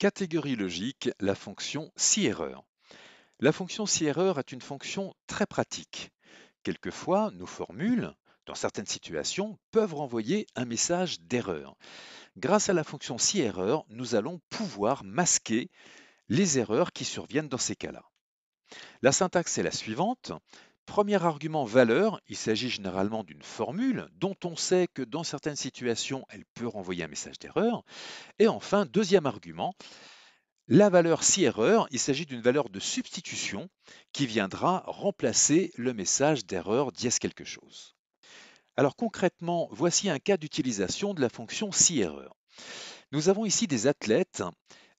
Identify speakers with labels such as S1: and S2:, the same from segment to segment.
S1: Catégorie logique, la fonction si-erreur. La fonction si-erreur est une fonction très pratique. Quelquefois, nos formules, dans certaines situations, peuvent renvoyer un message d'erreur. Grâce à la fonction si-erreur, nous allons pouvoir masquer les erreurs qui surviennent dans ces cas-là. La syntaxe est la suivante. Premier argument valeur, il s'agit généralement d'une formule dont on sait que dans certaines situations, elle peut renvoyer un message d'erreur. Et enfin, deuxième argument, la valeur si erreur, il s'agit d'une valeur de substitution qui viendra remplacer le message d'erreur dièse quelque chose. Alors concrètement, voici un cas d'utilisation de la fonction si erreur. Nous avons ici des athlètes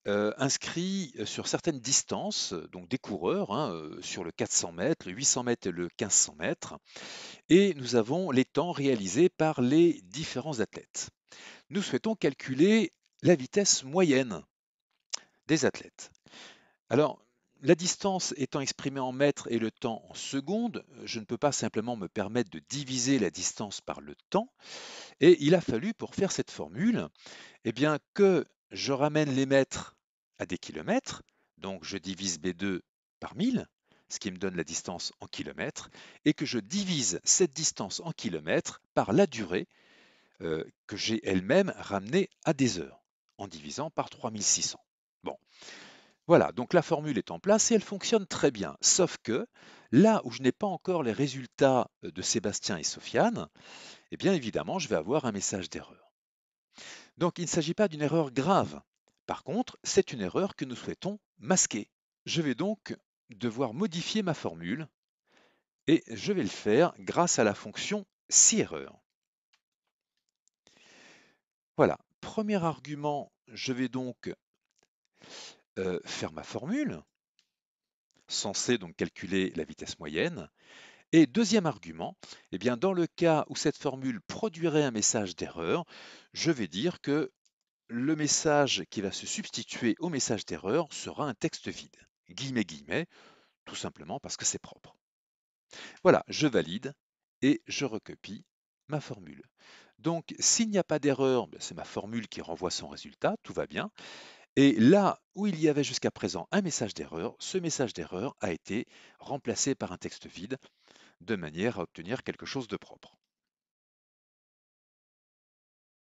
S1: inscrits sur certaines distances, donc des coureurs sur le 400 mètres, le 800 mètres et le 1500 mètres, et nous avons les temps réalisés par les différents athlètes. Nous souhaitons calculer la vitesse moyenne des athlètes. Alors, la distance étant exprimée en mètres et le temps en secondes, je ne peux pas simplement me permettre de diviser la distance par le temps. Et il a fallu, pour faire cette formule, eh bien, que je ramène les mètres à des kilomètres. Donc, je divise B2 par 1000, ce qui me donne la distance en kilomètres, et que je divise cette distance en kilomètres par la durée que j'ai elle-même ramenée à des heures, en divisant par 3600. Bon, voilà, donc la formule est en place et elle fonctionne très bien. Sauf que là où je n'ai pas encore les résultats de Sébastien et Sofiane, eh bien évidemment, je vais avoir un message d'erreur. Donc il ne s'agit pas d'une erreur grave. Par contre, c'est une erreur que nous souhaitons masquer. Je vais donc devoir modifier ma formule et je vais le faire grâce à la fonction si-erreur. Voilà, premier argument, je vais donc faire ma formule, censée donc calculer la vitesse moyenne. Et deuxième argument, eh bien, dans le cas où cette formule produirait un message d'erreur, je vais dire que le message qui va se substituer au message d'erreur sera un texte vide. Guillemets, guillemets, tout simplement parce que c'est propre. Voilà, je valide et je recopie ma formule. Donc, s'il n'y a pas d'erreur, ben, c'est ma formule qui renvoie son résultat, tout va bien. Et là où il y avait jusqu'à présent un message d'erreur, ce message d'erreur a été remplacé par un texte vide de manière à obtenir quelque chose de propre.